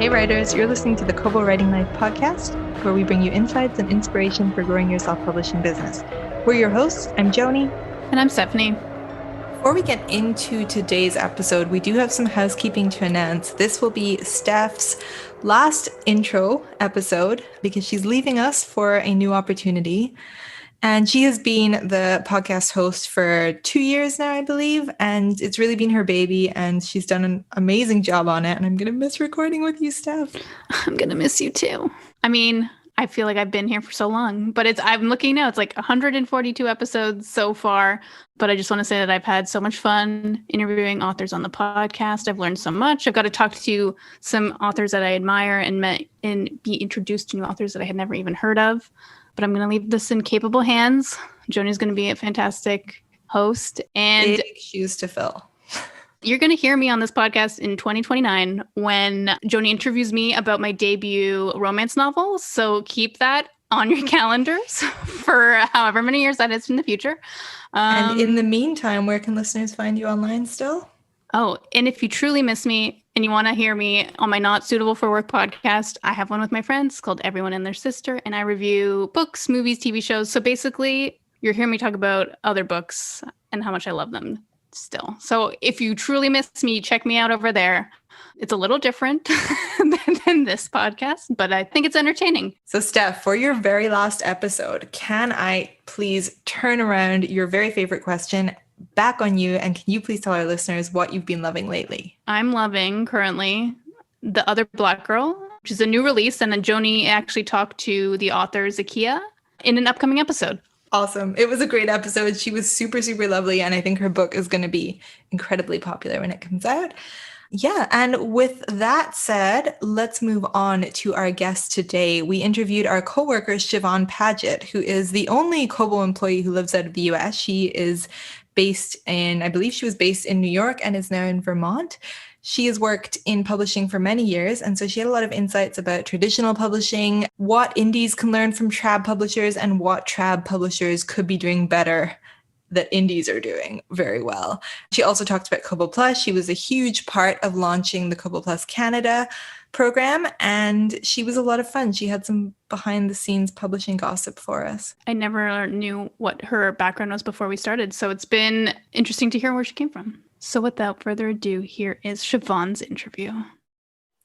Hey writers, you're listening to the Kobo Writing Life podcast, where we bring you insights and inspiration for growing your self-publishing business. We're your hosts. I'm Joni. And I'm Stephanie. Before we get into today's episode, we do have some housekeeping to announce. This will be Steph's last intro episode because she's leaving us for a new opportunity. And she has been the podcast host for 2 years now, I believe. And it's really been her baby. And she's done an amazing job on it. And I'm going to miss recording with you, Steph. I'm going to miss you too. I mean, I feel like I've been here for so long. But I'm looking now, it's like 142 episodes so far. But I just want to say that I've had so much fun interviewing authors on the podcast. I've learned so much. I've got to talk to some authors that I admire and be introduced to new authors that I had never even heard of. But I'm going to leave this in capable hands. Joni's going to be a fantastic host. And big shoes to fill. You're going to hear me on this podcast in 2029 when Joni interviews me about my debut romance novel. So keep that on your calendars for however many years that is in the future. And in the meantime, where can listeners find you online still? Oh, and if you truly miss me and you want to hear me on my Not Suitable for Work podcast, I have one with my friends called Everyone and Their Sister, and I review books, movies, TV shows. So basically, you're hearing me talk about other books and how much I love them still. So if you truly miss me, check me out over there. It's a little different than this podcast, but I think it's entertaining. So Steph, for your very last episode, can I please turn around your very favorite question back on you, and can you please tell our listeners what you've been loving lately? I'm loving currently The Other Black Girl, which is a new release, and then Joni actually talked to the author Zakiya in an upcoming episode. Awesome. It was a great episode. She was super, super lovely, and I think her book is going to be incredibly popular when it comes out. Yeah, and with that said, let's move on to our guest today. We interviewed our coworker, Siobhan Padgett, who is the only Kobo employee who lives out of the US. She is I believe she was based in New York and is now in Vermont. She has worked in publishing for many years, and so she had a lot of insights about traditional publishing, what indies can learn from trad publishers, and what trad publishers could be doing better that indies are doing very well. She also talked about Kobo Plus. She was a huge part of launching the Kobo Plus Canada program, and she was a lot of fun. She had some behind the scenes publishing gossip for us. I never knew what her background was before we started, so it's been interesting to hear where she came from. So without further ado, here is Siobhan's interview.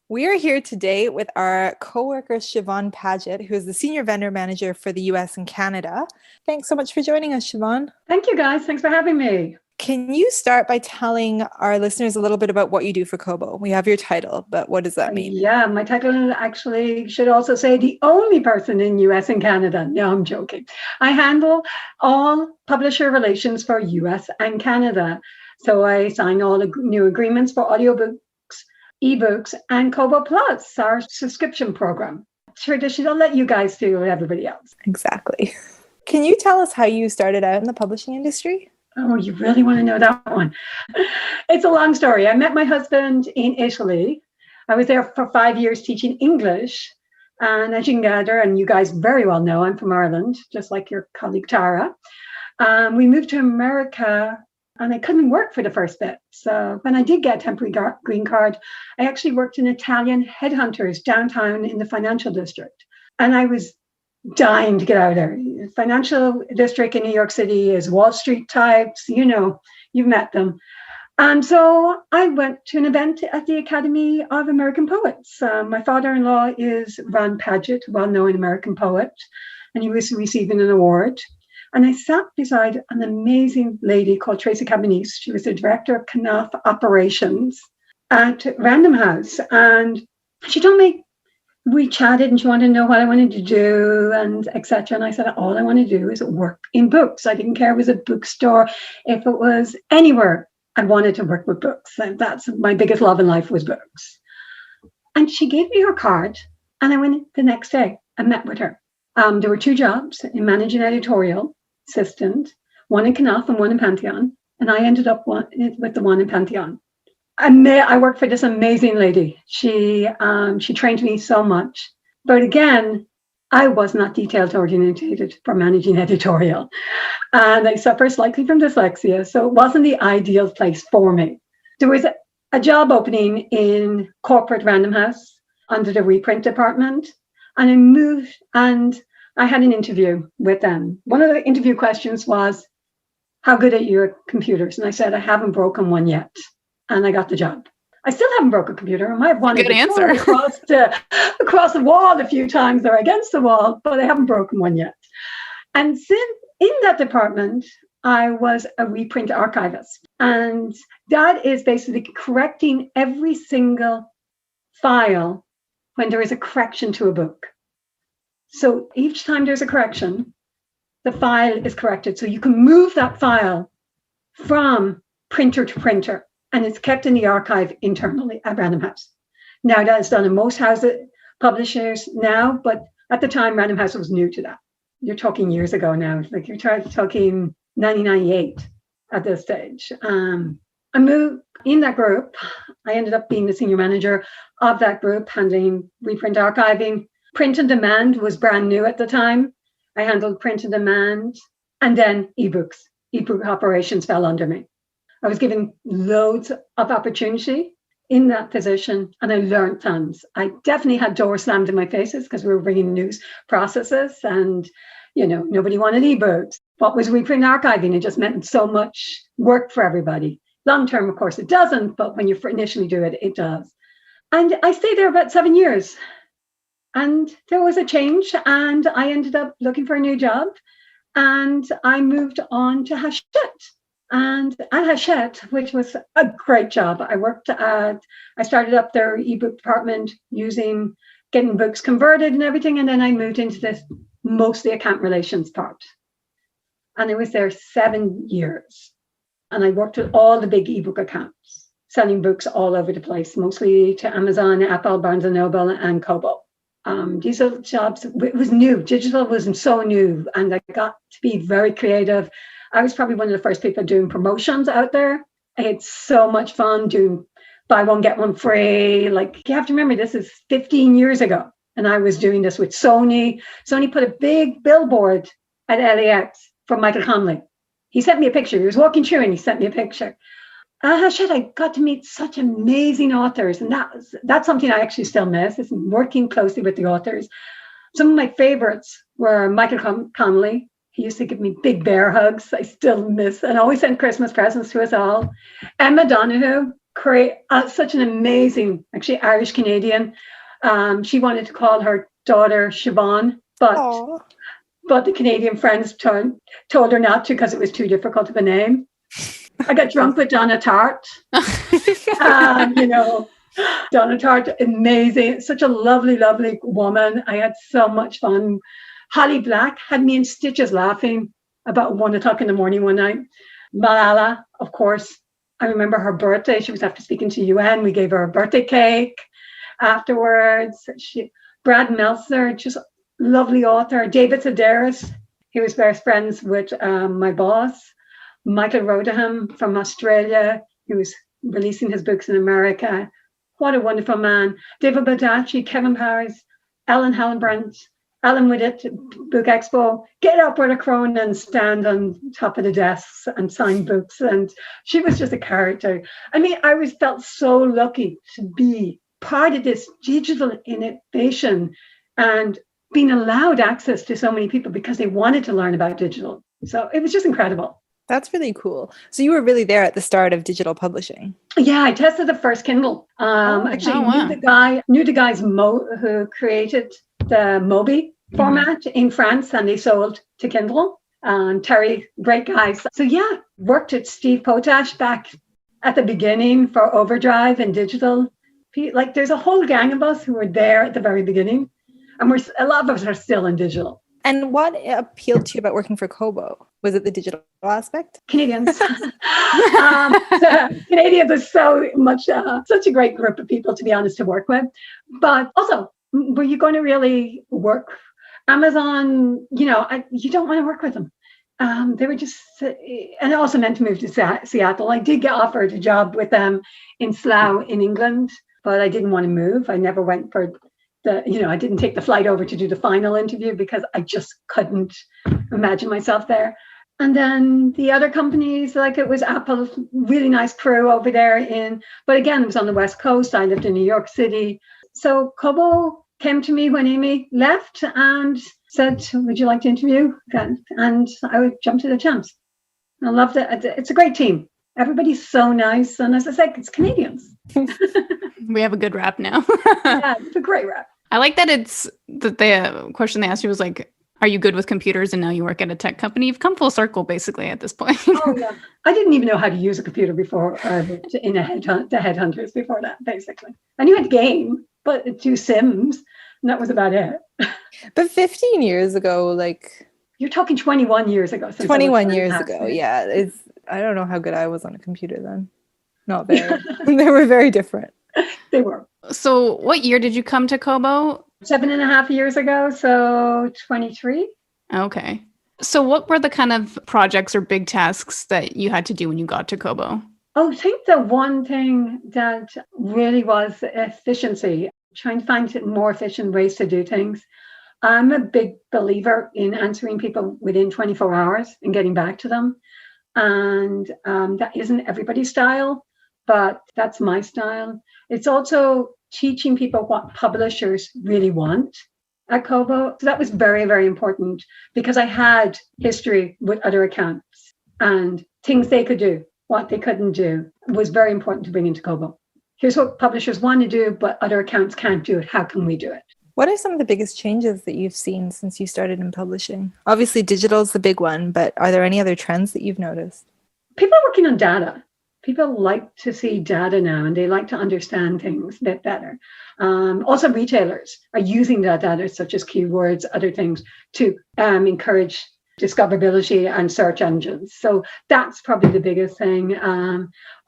We are here today with our coworker, Siobhan Padgett, who is the Senior Vendor Manager for the US and Canada. Thanks so much for joining us, Siobhan. Thank you, guys. Thanks for having me. Can you start by telling our listeners a little bit about what you do for Kobo? We have your title, but what does that mean? Yeah, my title actually should also say the only person in US and Canada. No, I'm joking. I handle all publisher relations for US and Canada. So I sign all the new agreements for audiobooks, ebooks, and Kobo Plus, our subscription program. Traditional, I'll let you guys do with everybody else. Exactly. Can you tell us how you started out in the publishing industry? Oh, you really want to know that one? It's a long story. I met my husband in Italy. I was there for 5 years teaching English. And as you can gather, and you guys very well know, I'm from Ireland, just like your colleague Tara. We moved to America, and I couldn't work for the first bit. So when I did get a temporary green card, I actually worked in Italian headhunters downtown in the financial district. And I was dying to get out of there. Financial district in New York City is Wall Street types, you've met them. And so I went to an event at the Academy of American Poets. My father-in-law is Siobhan Padgett, well-known American poet, and he was receiving an award. And I sat beside an amazing lady called Tracy Cabanese. She was the director of Knopf operations at Random House. And she told me, we chatted and she wanted to know what I wanted to do and etc. And I said, all I want to do is work in books. I didn't care if it was a bookstore, if it was anywhere. I wanted to work with books. And that's my biggest love in life was books. And she gave me her card and I went the next day and met with her. There were 2 jobs in managing editorial assistant, one in Knopf and one in Pantheon. And I ended up with the one in Pantheon. I worked for this amazing lady. She trained me so much. But again, I was not detailed oriented for managing editorial. And I suffer slightly from dyslexia. So it wasn't the ideal place for me. There was a job opening in corporate Random House. under the reprint department. And I moved and I had an interview with them. One of the interview questions was, how good are your computers? And I said, I haven't broken one yet. And I got the job. I still haven't broken a computer. I might have wanted Good to answer. across the wall a few times or against the wall, but I haven't broken one yet. And since in that department, I was a reprint archivist. And that is basically correcting every single file when there is a correction to a book. So each time there's a correction, the file is corrected. So you can move that file from printer to printer, and it's kept in the archive internally at Random House. Now that is done in most publishers now, but at the time, Random House was new to that. You're talking years ago now, like you're talking 1998 at this stage. I moved in that group. I ended up being the senior manager of that group, handling reprint archiving. Print on demand was brand new at the time. I handled print on demand, and then ebooks. Ebook operations fell under me. I was given loads of opportunity in that position, and I learned tons. I definitely had doors slammed in my faces because we were bringing news processes, and nobody wanted ebooks. What was reprint archiving? It just meant so much work for everybody. Long term, of course, it doesn't, but when you initially do it, it does. And I stayed there about 7 years. And there was a change, and I ended up looking for a new job. And I moved on to Hachette. And at Hachette, which was a great job, I started up their ebook department getting books converted and everything. And then I moved into this mostly account relations part. And I was there 7 years. And I worked with all the big ebook accounts, selling books all over the place, mostly to Amazon, Apple, Barnes & Noble, and Kobo. These are jobs, it was new. Digital was so new, and I got to be very creative. I was probably one of the first people doing promotions out there. I had so much fun doing buy one, get one free. Like, you have to remember, this is 15 years ago. And I was doing this with Sony. Sony put a big billboard at LAX for Michael Connelly. He sent me a picture. He was walking through and he sent me a picture. I got to meet such amazing authors. And that's something I actually still miss, is working closely with the authors. Some of my favorites were Michael Connelly. He used to give me big bear hugs. I still miss, and always sent Christmas presents to us all. Emma Donoghue, such an amazing, actually Irish Canadian. She wanted to call her daughter Siobhan, but the Canadian friends told her not to because it was too difficult of a name. I got drunk with Donna Tartt. Donna Tartt, amazing. Such a lovely, lovely woman. I had so much fun. Holly Black had me in stitches laughing about 1:00 in the morning one night. Malala, of course. I remember her birthday. She was after speaking to UN. We gave her a birthday cake afterwards. Brad Meltzer, just lovely author. David Sedaris, he was best friends with my boss. Michael Rodeham from Australia, he was releasing his books in America. What a wonderful man. David Baldacci, Kevin Powers, Ellen Hallenbrandt, Ellen Widdett, Book Expo, get up with a crone and stand on top of the desks and sign books. And she was just a character. I mean, I felt so lucky to be part of this digital innovation and being allowed access to so many people because they wanted to learn about digital. So it was just incredible. That's really cool. So you were really there at the start of digital publishing. Yeah, I tested the first Kindle. Knew the guys who created the Mobi format in France, and they sold to Kindle. Terry, great guys. So yeah, worked with Steve Potash back at the beginning for Overdrive and digital. Like, there's a whole gang of us who were there at the very beginning, and a lot of us are still in digital. And what appealed to you about working for Kobo? Was it the digital aspect? Canadians. Canadians are so much, such a great group of people, to be honest, to work with. But also, were you going to really work? Amazon, you don't want to work with them. They were just, and it also meant to move to Seattle. I did get offered a job with them in Slough in England, but I didn't want to move. I never went for I didn't take the flight over to do the final interview because I just couldn't imagine myself there. And then the other companies, like it was Apple, really nice crew over there but again, it was on the West Coast. I lived in New York City. So Kobo came to me when Amy left and said, would you like to interview? And I would jump to the chance. I loved it. It's a great team. Everybody's so nice. And as I said, it's Canadians. We have a good rap now. Yeah, it's a great rap. I like that the question they asked you was like, are you good with computers? And now you work at a tech company. You've come full circle basically at this point. Oh, yeah. I didn't even know how to use a computer before, the headhunters before that, basically. I knew how to game, but do Sims, and that was about it. But 15 years ago, like... You're talking 21 years ago. 21 years ago, yeah. I don't know how good I was on a computer then. Not very. They were very different. They were. So what year did you come to Kobo? 7.5 years ago, so 23. Okay. So what were the kind of projects or big tasks that you had to do when you got to Kobo? Oh, I think the one thing that really was efficiency, trying to find more efficient ways to do things. I'm a big believer in answering people within 24 hours and getting back to them. And that isn't everybody's style, but that's my style. It's also teaching people what publishers really want at Kobo. So that was very, very important because I had history with other accounts and things they could do, what they couldn't do was very important to bring into Kobo. Here's what publishers want to do, but other accounts can't do it. How can we do it? What are some of the biggest changes that you've seen since you started in publishing? Obviously, digital is the big one, but are there any other trends that you've noticed? People are working on data. People like to see data now, and they like to understand things a bit better. Also, retailers are using that data, such as keywords, other things, to encourage discoverability and search engines. So that's probably the biggest thing.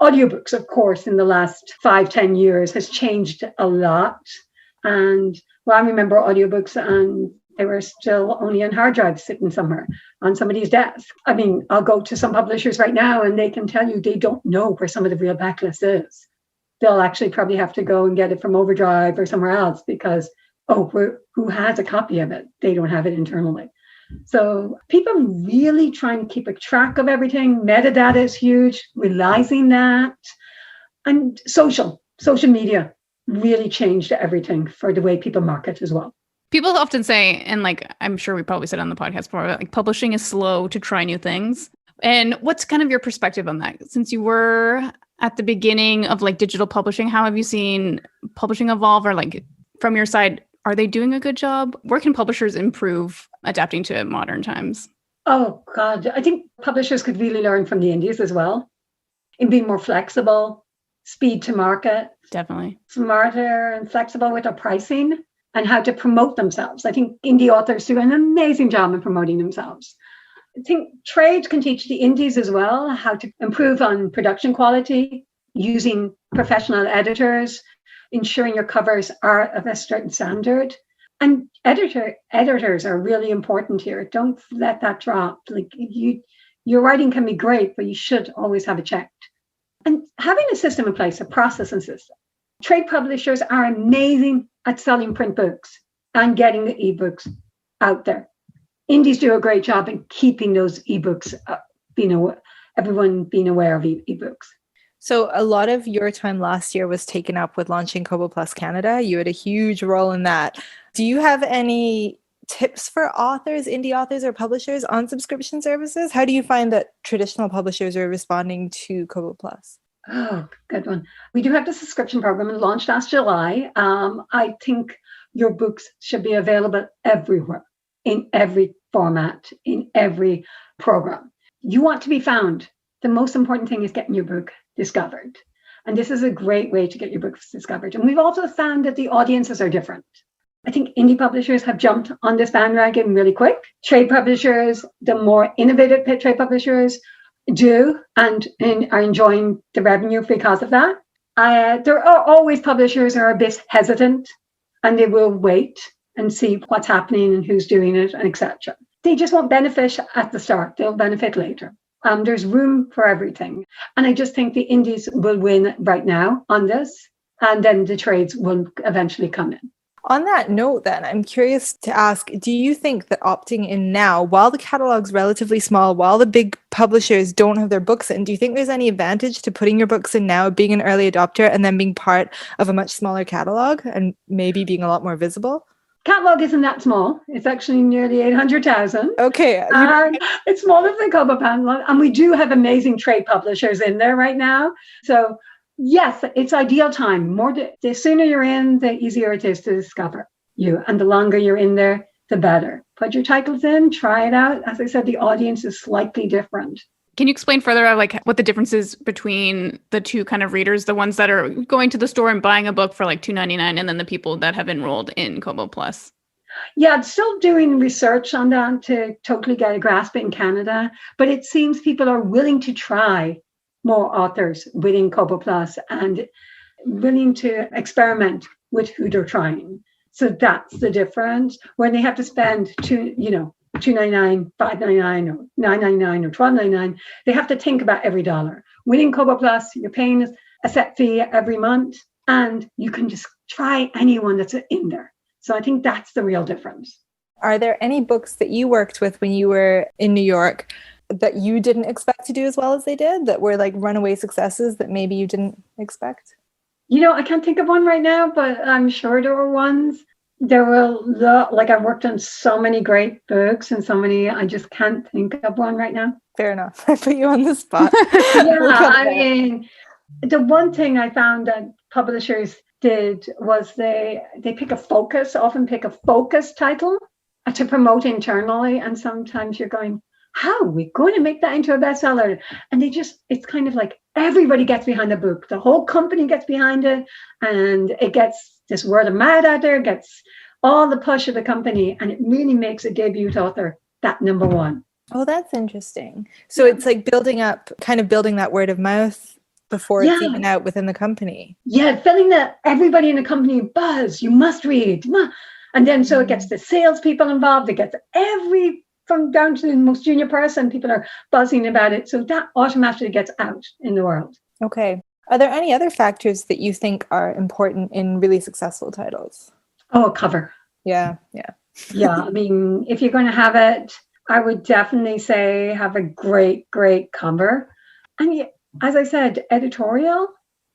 Audiobooks, of course, in the last 5-10 years has changed a lot. And well, I remember audiobooks and they were still only on hard drives sitting somewhere on somebody's desk. I mean, I'll go to some publishers right now and they can tell you they don't know where some of the real backlist is. They'll actually probably have to go and get it from Overdrive or somewhere else because, who has a copy of it? They don't have it internally. So people really trying to keep a track of everything. Metadata is huge, realizing that. And social media really changed everything for the way people market as well. People often say, and like I'm sure we probably said on the podcast before, like publishing is slow to try new things. And what's kind of your perspective on that? Since you were at the beginning of like digital publishing, how have you seen publishing evolve? Or like from your side, are they doing a good job? Where can publishers improve adapting to modern times? Oh God, I think publishers could really learn from the indies as well in being more flexible, speed to market. Definitely. Smarter and flexible with their pricing and how to promote themselves. I think indie authors do an amazing job in promoting themselves. I think trade can teach the indies as well how to improve on production quality, using professional editors, ensuring your covers are of a certain standard. And editors are really important here. Don't let that drop. Like your writing can be great, but you should always have it checked. And having a system in place, a processing system. Trade publishers are amazing at selling print books and getting the ebooks out there. Indies do a great job in keeping those ebooks up, everyone being aware of ebooks. So a lot of your time last year was taken up with launching Kobo Plus Canada. You had a huge role in that. Do you have any tips for authors, indie authors or publishers on subscription services? How do you find that traditional publishers are responding to Kobo Plus? Oh, good one. We do have the subscription program and launched last July. I think your books should be available everywhere, in every format, in every program. You want to be found. The most important thing is getting your book discovered. And this is a great way to get your books discovered. And we've also found that the audiences are different. I think indie publishers have jumped on this bandwagon really quick. Trade publishers, the more innovative trade publishers, do and are enjoying the revenue because of that. There are always publishers who are a bit hesitant and they will wait and see what's happening and who's doing it and etc. They just won't benefit at the start. They'll benefit later. There's room for everything. And I just think the indies will win right now on this and then the trades will eventually come in. On that note, then, I'm curious to ask, do you think that opting in now, while the catalog's relatively small, while the big publishers don't have their books in, do you think there's any advantage to putting your books in now, being an early adopter, and then being part of a much smaller catalog and maybe being a lot more visible? Catalog isn't that small. It's actually nearly 800,000. Okay. It's smaller than Kobo catalog. And we do have amazing trade publishers in there right now. So yes, it's ideal time. The sooner you're in, the easier it is to discover you. And the longer you're in there, the better. Put your titles in, try it out. As I said, the audience is slightly different. Can you explain further like what the difference is between the two kind of readers, the ones that are going to the store and buying a book for like $2.99 and then the people that have enrolled in Kobo Plus? Yeah, I'm still doing research on that to totally get a grasp in Canada, but it seems people are willing to try more authors within Kobo Plus and willing to experiment with who they're trying. So that's the difference. When they have to spend $2.99, $5.99, or $9.99 or $12.99, they have to think about every dollar. Within Kobo Plus, you're paying a set fee every month, and you can just try anyone that's in there. So I think that's the real difference. Are there any books that you worked with when you were in New York that you didn't expect to do as well as they did, that were like runaway successes that maybe you didn't expect? I can't think of one right now, but I'm sure there were ones. There were, I've worked on so many great books and so many, I just can't think of one right now. Fair enough. I put you on the spot. The one thing I found that publishers did was they often pick a focus title to promote internally. And sometimes you're going, how are we going to make that into a bestseller? And it's kind of like everybody gets behind the book. The whole company gets behind it, and it gets this word of mouth out there, gets all the push of the company, and it really makes a debut author that number one. Oh, that's interesting. So it's like building that word of mouth before it's even out within the company. Yeah, filling everybody in the company buzz. You must read. And then so it gets the salespeople involved. It gets from down to the most junior person, people are buzzing about it. So that automatically gets out in the world. Okay. Are there any other factors that you think are important in really successful titles? Oh, cover. Yeah. Yeah. I mean, if you're going to have it, I would definitely say have a great, great cover. And as I said, editorial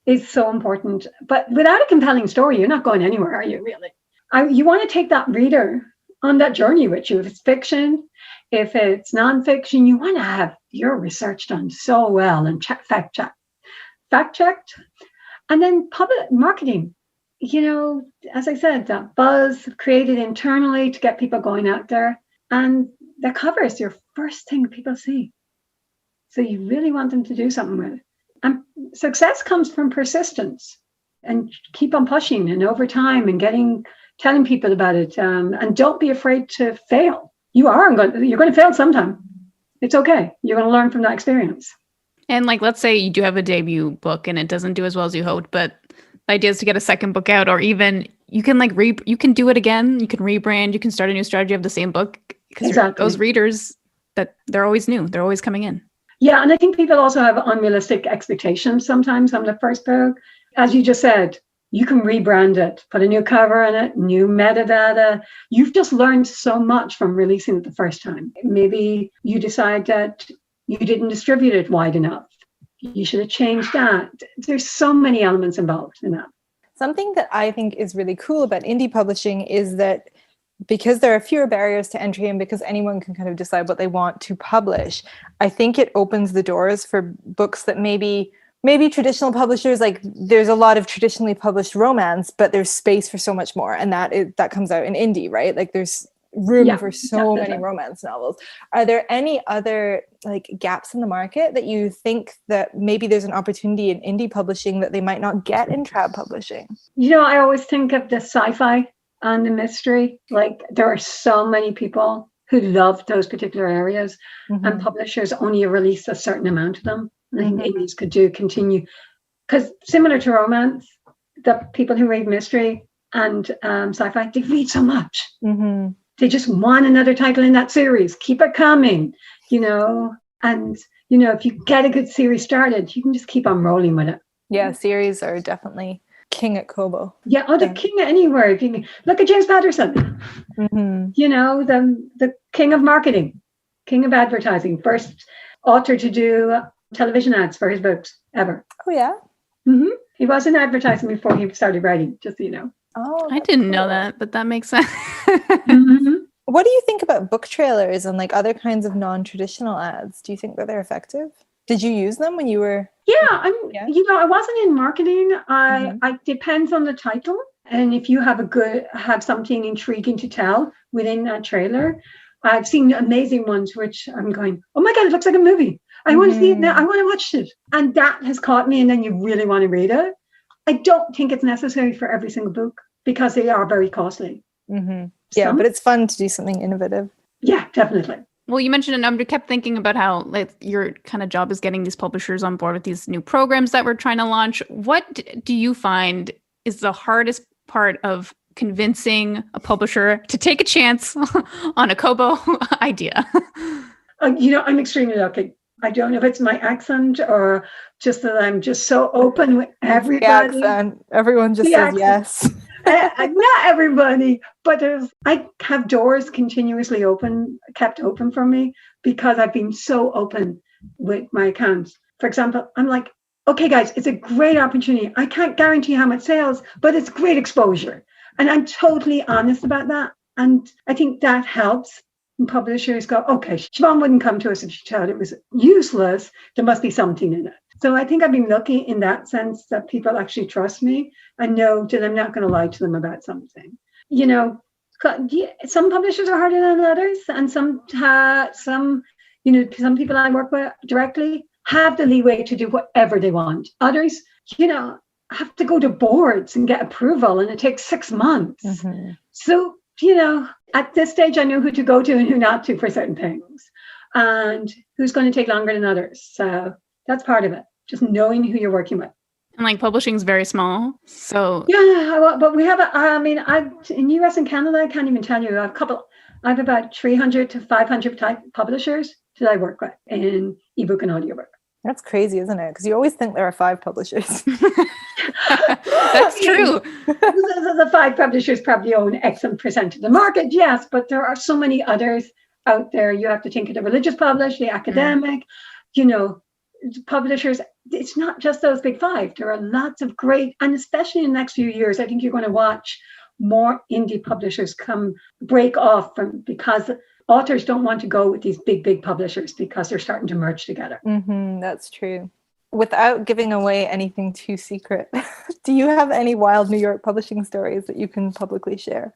is so important. But without a compelling story, you're not going anywhere, are you really? You want to take that reader on that journey with you. If it's fiction, if it's nonfiction, you want to have your research done so well and fact-checked. And then public marketing. As I said, that buzz created internally to get people going out there. And the cover is your first thing people see. So you really want them to do something with it. And success comes from persistence and keep on pushing and over time and telling people about it. And don't be afraid to fail. You're going to fail sometime. It's okay. You're going to learn from that experience. And let's say you do have a debut book and it doesn't do as well as you hoped, but the idea is to get a second book out, or even you can you can do it again. You can rebrand. You can start a new strategy of the same book, because those readers, that they're always new. They're always coming in. Yeah, and I think people also have unrealistic expectations sometimes on the first book. As you just said, you can rebrand it, put a new cover on it, new metadata. You've just learned so much from releasing it the first time. Maybe you decide that you didn't distribute it wide enough. You should have changed that. There's so many elements involved in that. Something that I think is really cool about indie publishing is that because there are fewer barriers to entry and because anyone can kind of decide what they want to publish, I think it opens the doors for books that maybe traditional publishers, there's a lot of traditionally published romance, but there's space for so much more. And that comes out in indie, right? There's room for so many romance novels. Are there any other gaps in the market that you think that maybe there's an opportunity in indie publishing that they might not get in trad publishing? I always think of the sci-fi and the mystery. There are so many people who love those particular areas, and publishers only release a certain amount of them. I think indies could continue, because similar to romance, the people who read mystery and sci-fi, they read so much. They just want another title in that series. Keep it coming, and if you get a good series started, you can just keep on rolling with it. Yeah, series are definitely king at Kobo. Yeah, the king anywhere. If you can, look at James Patterson. Mm-hmm. You know, the king of marketing, king of advertising, first author to do television ads for his books ever. Oh, yeah? Mm-hmm. He was in advertising before he started writing, just so you know. Oh, I didn't know that, but that makes sense. Mm-hmm. What do you think about book trailers and like other kinds of non-traditional ads? Do you think that they're effective? Did you use them when you were? Yeah, you know, I wasn't in marketing. I depends on the title. And if you have something intriguing to tell within that trailer, I've seen amazing ones which I'm going, oh my God, it looks like a movie. I want to see it now. I want to watch it. And that has caught me. And then you really want to read it. I don't think it's necessary for every single book because they are very costly. Mm-hmm. Yeah, but it's fun to do something innovative. Yeah, definitely. Well, you mentioned, and I kept thinking about how like your kind of job is getting these publishers on board with these new programs that we're trying to launch. What do you find is the hardest part of convincing a publisher to take a chance on a Kobo idea? You know, I'm extremely lucky. I don't know if it's my accent or just that I'm just so open with everybody. The accent. Everyone just says yes. Not everybody, but I have doors continuously kept open for me because I've been so open with my accounts. For example, I'm like, okay, guys, it's a great opportunity. I can't guarantee how much sales, but it's great exposure. And I'm totally honest about that. And I think that helps. And publishers go, okay, Siobhan wouldn't come to us if she thought it was useless. There must be something in it. So I think I've been lucky in that sense that people actually trust me and know that I'm not going to lie to them about something. You know, some publishers are harder than others, and some people I work with directly have the leeway to do whatever they want. Others, you know, have to go to boards and get approval, and it takes 6 months. Mm-hmm. So, you know, at this stage, I know who to go to and who not to for certain things, and who's going to take longer than others. So that's part of it, just knowing who you're working with. And like publishing is very small, so yeah. But we have in US and Canada, I can't even tell you. I have about 300 to 500 type publishers that I work with in ebook and audiobook. That's crazy, isn't it? Because you always think there are 5 publishers. That's true. The 5 publishers probably own X percent of the market, yes, but there are so many others out there. You have to think of the religious publish, the academic, you know, publishers. It's not just those big 5. There are lots of great, and especially in the next few years, I think you're going to watch more indie publishers break off because authors don't want to go with these big publishers because they're starting to merge together. Mm-hmm, that's true. Without giving away anything too secret, do you have any wild New York publishing stories that you can publicly share?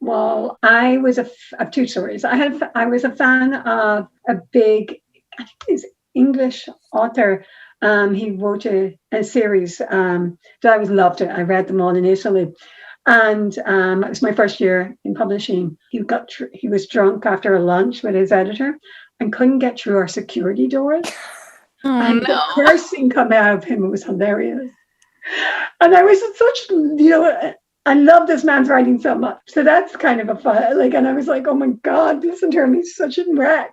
Well, I have 2 stories. I was a fan of a big, I think he's English author. He wrote a series that I always loved it. I read them all in Italy. And it was my first year in publishing. He was drunk after a lunch with his editor and couldn't get through our security doors. And the cursing coming out of him, it was hilarious. And I was such, you know, I love this man's writing so much. So that's kind of a fun, and I was like, oh my God, listen to him, he's such a wreck.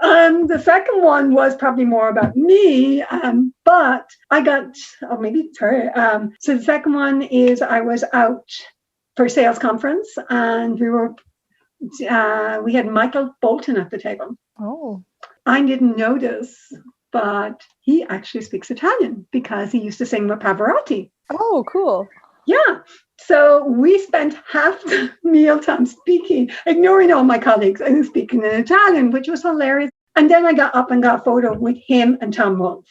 The second one was probably more about me, but I got, maybe it's her. So the second one is I was out for a sales conference and we had Michael Bolton at the table. Oh. I didn't know this, but he actually speaks Italian because he used to sing with Pavarotti. Oh, cool. Yeah. So we spent half the mealtime speaking, ignoring all my colleagues and speaking in Italian, which was hilarious. And then I got up and got a photo with him and Tom Wolfe.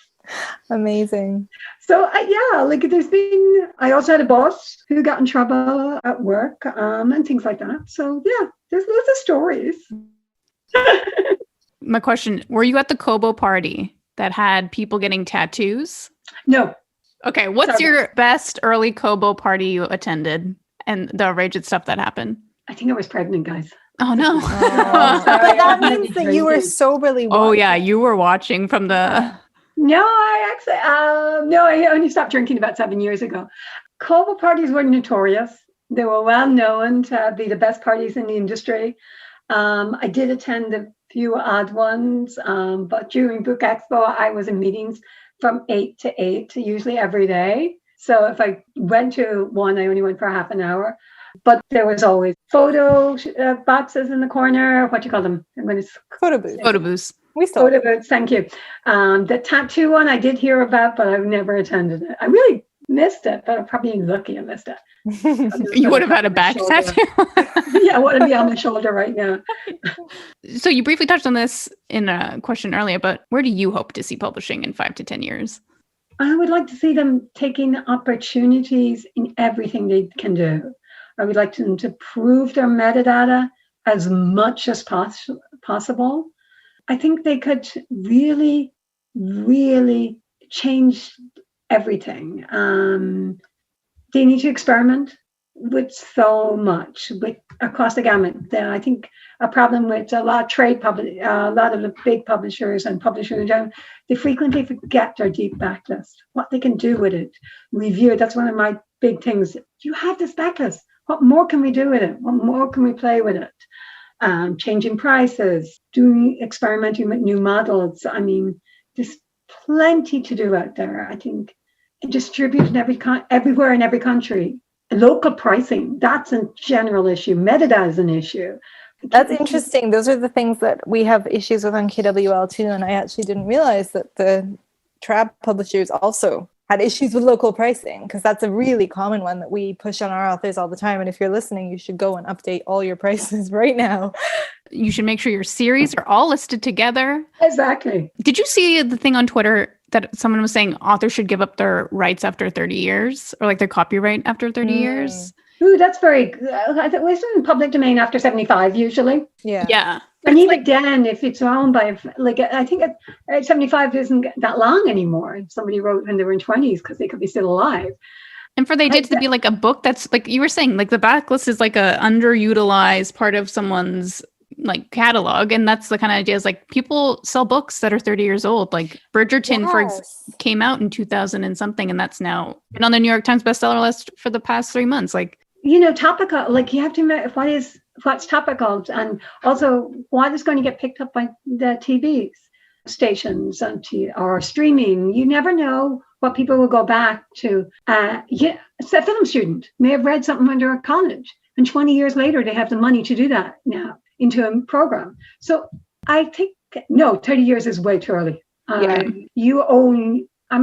Amazing. So I also had a boss who got in trouble at work and things like that. So yeah, there's lots of stories. My question, were you at the Kobo party that had people getting tattoos? No. Okay, what's your best early Kobo party you attended and the outrageous stuff that happened? I think I was pregnant, guys. Oh, no. That means that you were soberly watching. Oh, yeah, you were watching from the... No, I only stopped drinking about 7 years ago. Kobo parties were notorious. They were well known to be the best parties in the industry. I did attend a few odd ones, but during Book Expo, I was in meetings from 8 to 8, usually every day. So if I went to one, I only went for half an hour. But there was always photo boxes in the corner. What do you call them? I'm going to Photo booth. Photo booths. We still photo booths. Thank you. The tattoo one I did hear about, but I've never attended it. I really missed it, but I'm probably lucky I missed it. You would have had a back tattoo. Yeah, I want to be on my shoulder right now. So you briefly touched on this in a question earlier, but where do you hope to see publishing in 5 to 10 years? I would like to see them taking opportunities in everything they can do. I would like them to prove their metadata as much as possible. I think they could really, really change everything. They need to experiment with so much, across the gamut. I think a problem with a lot of a lot of the big publishers and publishers in general, they frequently forget their deep backlist, what they can do with it, review it. That's one of my big things. You have this backlist. What more can we do with it? What more can we play with it? Changing prices, experimenting with new models. I mean, there's plenty to do out there. I think distributed everywhere in every country. Local pricing, that's a general issue. Metadata is an issue. That's interesting. Those are the things that we have issues with on KWL too. And I actually didn't realize that the TRAB publishers also had issues with local pricing, because that's a really common one that we push on our authors all the time. And if you're listening, you should go and update all your prices right now. You should make sure your series are all listed together. Exactly. Did you see the thing on Twitter that someone was saying authors should give up their rights after 30 years, or like their copyright after 30 years? Ooh, that's very good. I think it's in public domain after 75 usually. Yeah. And even then, if it's owned by, I think 75 isn't that long anymore. Somebody wrote when they were in 20s because they could be still alive. And for the idea to be like a book that's like you were saying, like the backlist is like a underutilized part of someone's like catalog, and that's the kind of idea is like people sell books that are 30 years old. Like Bridgerton came out in 2000 and something, and that's now been on the New York Times bestseller list for the past 3 months. Like, topical, like you have to know what's topical, and also what is going to get picked up by the TV stations or streaming. You never know what people will go back to. A film student may have read something when they're at college, and 20 years later they have the money to do that now into a program. So I think, 30 years is way too early. I'm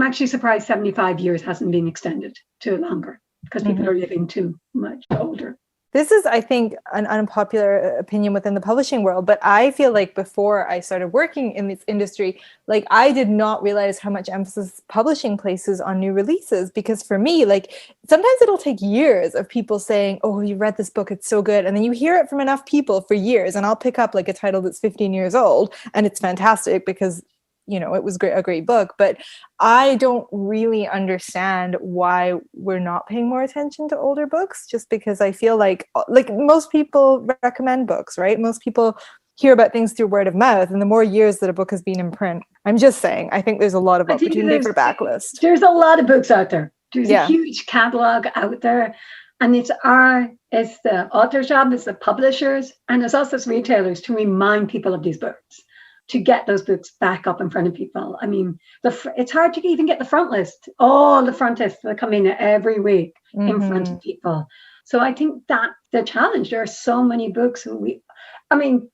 actually surprised 75 years hasn't been extended to longer, because people are living too much older. This is, I think, an unpopular opinion within the publishing world, but I feel like before I started working in this industry, like I did not realize how much emphasis publishing places on new releases. Because for me, like sometimes it'll take years of people saying, oh, you read this book, it's so good. And then you hear it from enough people for years, and I'll pick up like a title that's 15 years old and it's fantastic because it was a great book, but I don't really understand why we're not paying more attention to older books, just because I feel like most people recommend books, right? Most people hear about things through word of mouth, and the more years that a book has been in print, I'm just saying, I think there's a lot of opportunity for backlist. There's a lot of books out there. There's a huge catalog out there, and it's the author's job, it's the publishers, and it's us as retailers to remind people of these books, to get those books back up in front of people. I mean, it's hard to even get the front list, all the front lists that come in every week in front of people. So I think that's the challenge. There are so many books. You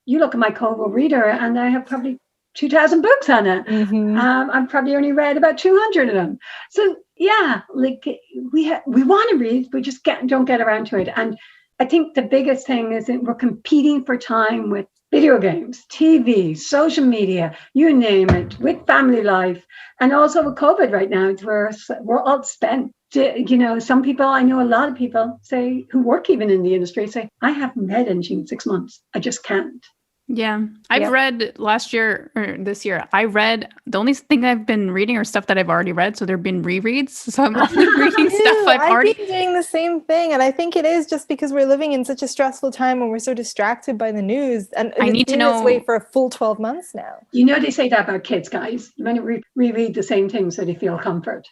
look at my Kobo reader, and I have probably 2,000 books on it. I've probably only read about 200 of them. So yeah, like we want to read, we just don't get around to it. And I think the biggest thing is that we're competing for time with video games, TV, social media, you name it, with family life, and also with COVID right now, we're all spent. Some people, I know a lot of people say, who work even in the industry, say, I haven't read anything in 6 months. I just can't. Yeah. I've read last year or this year, the only thing I've been reading are stuff that I've already read. So there've been rereads. So I'm only reading stuff I've been doing the same thing. And I think it is just because we're living in such a stressful time and we're so distracted by the news. And I need to know this way for a full 12 months now. They say that about kids, guys. You want to reread the same thing so they feel comfort.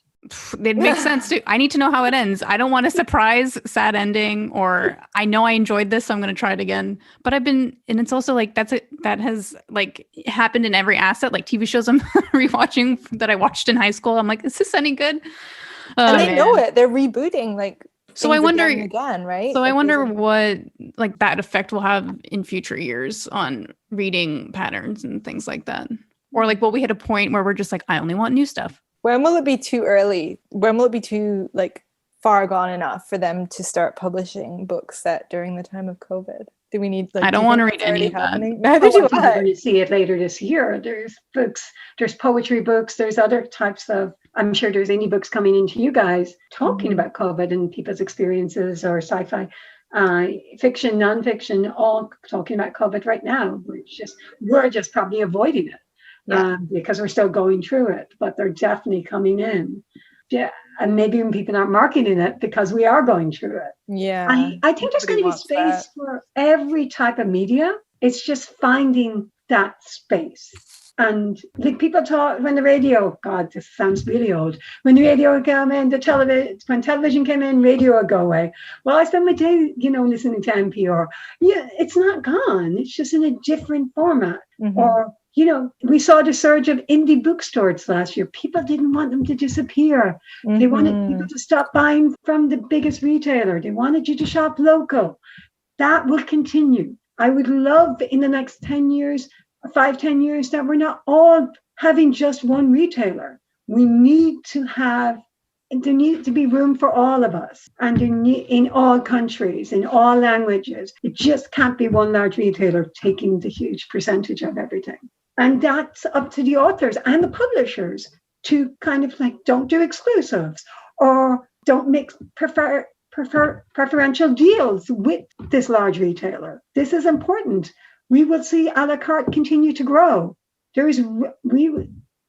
It makes sense too. I need to know how it ends. I don't want a surprise sad ending, or I know I enjoyed this, so I'm going to try it again. But and it's also like that has like happened in every asset, like TV shows I'm rewatching that I watched in high school. I'm like, is this any good? And they know it. They're rebooting like so I wonder again, right? So I wonder what like that effect will have in future years on reading patterns and things like that. Or like, will we hit a point where we're just like, I only want new stuff? When will it be too early? When will it be too like far gone enough for them to start publishing books set during the time of COVID? Do we need? Like, I don't want to read any of that. Neither do I. We're going to see it later this year. There's books, there's poetry books, there's other types of. I'm sure there's any books coming into you guys talking about COVID and people's experiences, or sci-fi, fiction, nonfiction, all talking about COVID right now. We're just probably avoiding it. Because we're still going through it, but they're definitely coming in. Yeah, and maybe even people aren't marketing it because we are going through it. Yeah, I think there's going to be space for every type of media. It's just finding that space. And like people talk when the radio, God, this sounds really old. When the radio came in, when television came in, radio would go away. Well, I spent my day, listening to NPR. Yeah, it's not gone. It's just in a different format. Mm-hmm. Or we saw the surge of indie bookstores last year. People didn't want them to disappear. Mm-hmm. They wanted people to stop buying from the biggest retailer. They wanted you to shop local. That will continue. I would love in the next 10 years, 5-10 years, that we're not all having just one retailer. There needs to be room for all of us, and in all countries, in all languages. It just can't be one large retailer taking the huge percentage of everything. And that's up to the authors and the publishers to kind of like, don't do exclusives or don't make preferential deals with this large retailer. This is important. We will see a la carte continue to grow.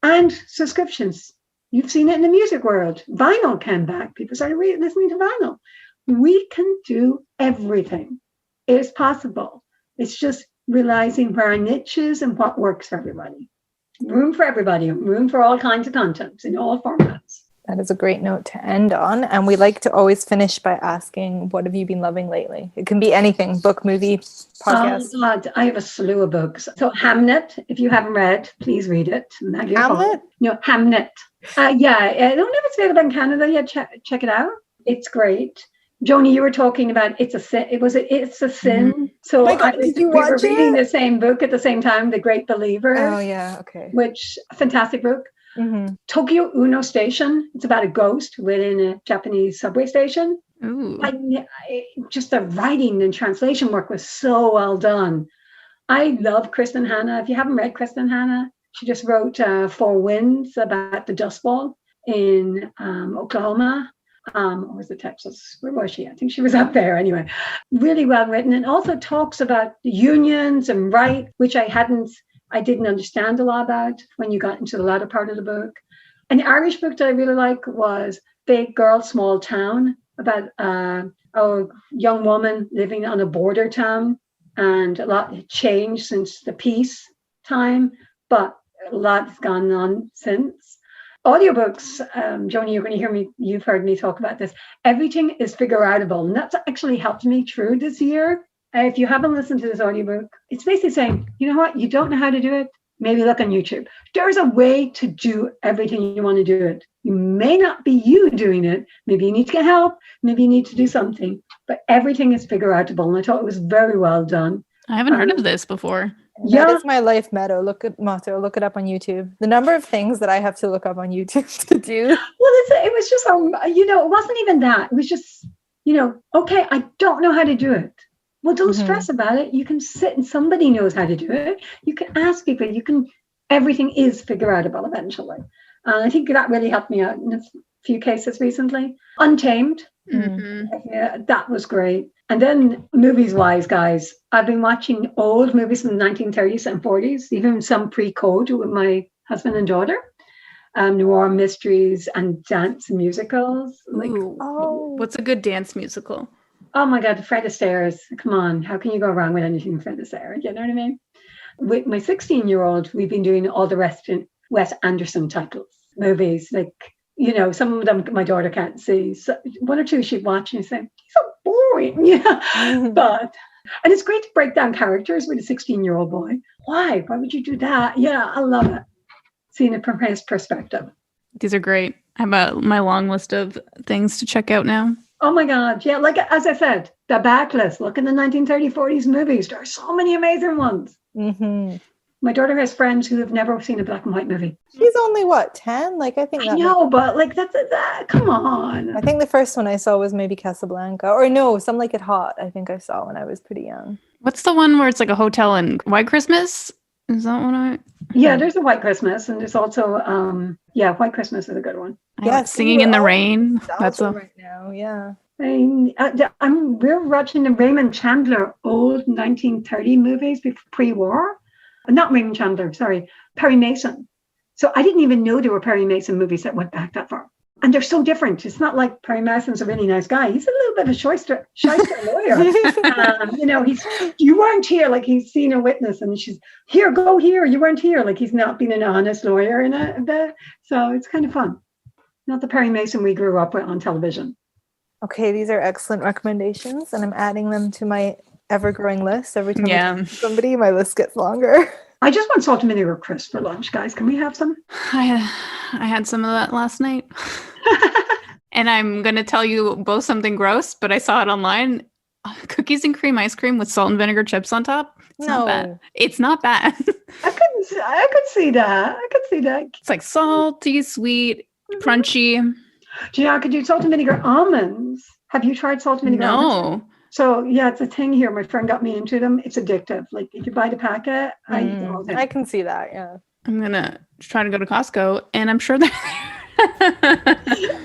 And subscriptions. You've seen it in the music world. Vinyl came back. People started listening to vinyl. We can do everything. It is possible. It's just realizing where our niche is and what works for everybody. Room for everybody. Room for all kinds of content in all formats. That is a great note to end on. And we like to always finish by asking, what have you been loving lately? It can be anything, book, movie, podcast. Oh, God, I have a slew of books. So Hamnet, if you haven't read, please read it. Hamlet? No, Hamnet. I don't know if it's available in Canada yet. Check it out. It's great. Joni, you were talking about It's a Sin. It's a Sin. Mm-hmm. So we were reading the same book at the same time, The Great Believer. Oh, yeah. Okay. Which, a fantastic book. Mm-hmm. Tokyo Uno Station. It's about a ghost within a Japanese subway station. Ooh. Just the writing and translation work was so well done. I love Kristen Hanna. If you haven't read Kristen Hanna, she just wrote Four Winds about the Dust Bowl in Oklahoma. Or was it Texas? Where was she? I think she was up there anyway. Really well written, and also talks about the unions and right, which I didn't understand a lot about when you got into the latter part of the book. An Irish book that I really like was Big Girl, Small Town, about a young woman living on a border town, and a lot had changed since the peace time, but a lot's gone on since. Audiobooks, Joni, you've heard me talk about this. Everything is figure-outable, and that's actually helped me through this year. If you haven't listened to this audiobook, it's basically saying, you know what, you don't know how to do it, maybe look on YouTube. There's a way to do everything you want to do it. You may not be you doing it. Maybe you need to get help. Maybe you need to do something. But everything is figure-outable, and I thought it was very well done. I haven't heard of this before. That is my life motto. Look it up on YouTube. The number of things that I have to look up on YouTube to do. Well, it was just, it wasn't even that. It was just, okay, I don't know how to do it. Well, don't stress about it. You can sit and somebody knows how to do it. You can ask people. Everything is figure-outable eventually. And I think that really helped me out in a few cases recently. Untamed. Mm-hmm. Yeah, that was great. And then movies-wise, guys, I've been watching old movies from the 1930s and 40s, even some pre-code with my husband and daughter. Noir mysteries and dance musicals. What's a good dance musical? Oh my God, Fred Astaire. Come on, how can you go wrong with anything with Fred Astaire? You know what I mean? With my 16-year-old, we've been doing all the rest in Wes Anderson titles, movies like You know, some of them my daughter can't see. So one or two she'd watch and say, "He's so boring." Yeah, but and it's great to break down characters with a 16-year-old boy. Why? Why would you do that? Yeah, I love it. Seeing it from his perspective. These are great. I have my long list of things to check out now. Oh my God. Yeah, like as I said, the backlist. Look in the 1930s, 40s movies. There are so many amazing ones. Mm-hmm. My daughter has friends who have never seen a black and white movie. She's only what, 10? Like I think I know, but like that's that. Come on. I think the first one I saw was maybe Casablanca. Or no, Some Like It Hot, I think I saw when I was pretty young. What's the one where it's like a hotel in White Christmas? Is that one? Yeah, there's a White Christmas, and there's also White Christmas is a good one. Yeah, Singing in the Rain. That's right now, yeah. We're watching the Raymond Chandler old 1930 movies pre-war. Not Raymond Chandler, sorry, Perry Mason. So I didn't even know there were Perry Mason movies that went back that far. And they're so different. It's not like Perry Mason's a really nice guy. He's a little bit of a shyster lawyer. You weren't here, like he's seen a witness, and she's here, go here. You weren't here, like he's not been an honest lawyer in a. So it's kind of fun. Not the Perry Mason we grew up with on television. Okay, these are excellent recommendations, and I'm adding them to my ever-growing list. Every time I talk to somebody, my list gets longer. I just want salt and vinegar crisp for lunch, guys. Can we have some? I had some of that last night. And I'm going to tell you both something gross, but I saw it online. Cookies and cream ice cream with salt and vinegar chips on top. It's not bad. It's not bad. I could see that. It's like salty, sweet, crunchy. Do you know I could do salt and vinegar almonds? Have you tried salt and vinegar almonds? No. So yeah, it's a thing here. My friend got me into them. It's addictive. Like if you buy the packet, I can see that. Yeah. I'm gonna try to go to Costco, and I'm sure they're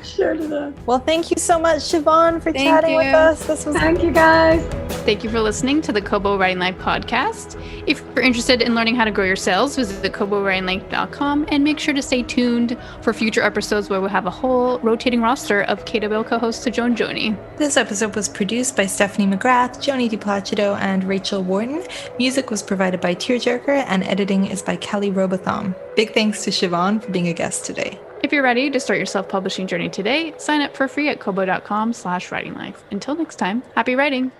sure to that. Well, thank you so much, Siobhan, for chatting with us. This was Thank you, guys. Thank you for listening to the Kobo Writing Life podcast. If you're interested in learning how to grow your sales, visit kobowritinglife.com and make sure to stay tuned for future episodes where we'll have a whole rotating roster of KW co-hosts to join Joni. This episode was produced by Stephanie McGrath, Joni DiPlacido, and Rachel Wharton. Music was provided by Tearjerker, and editing is by Kelly Robotham. Big thanks to Siobhan for being a guest today. If you're ready to start your self-publishing journey today, sign up for free at kobo.com/writinglife. Until next time, happy writing!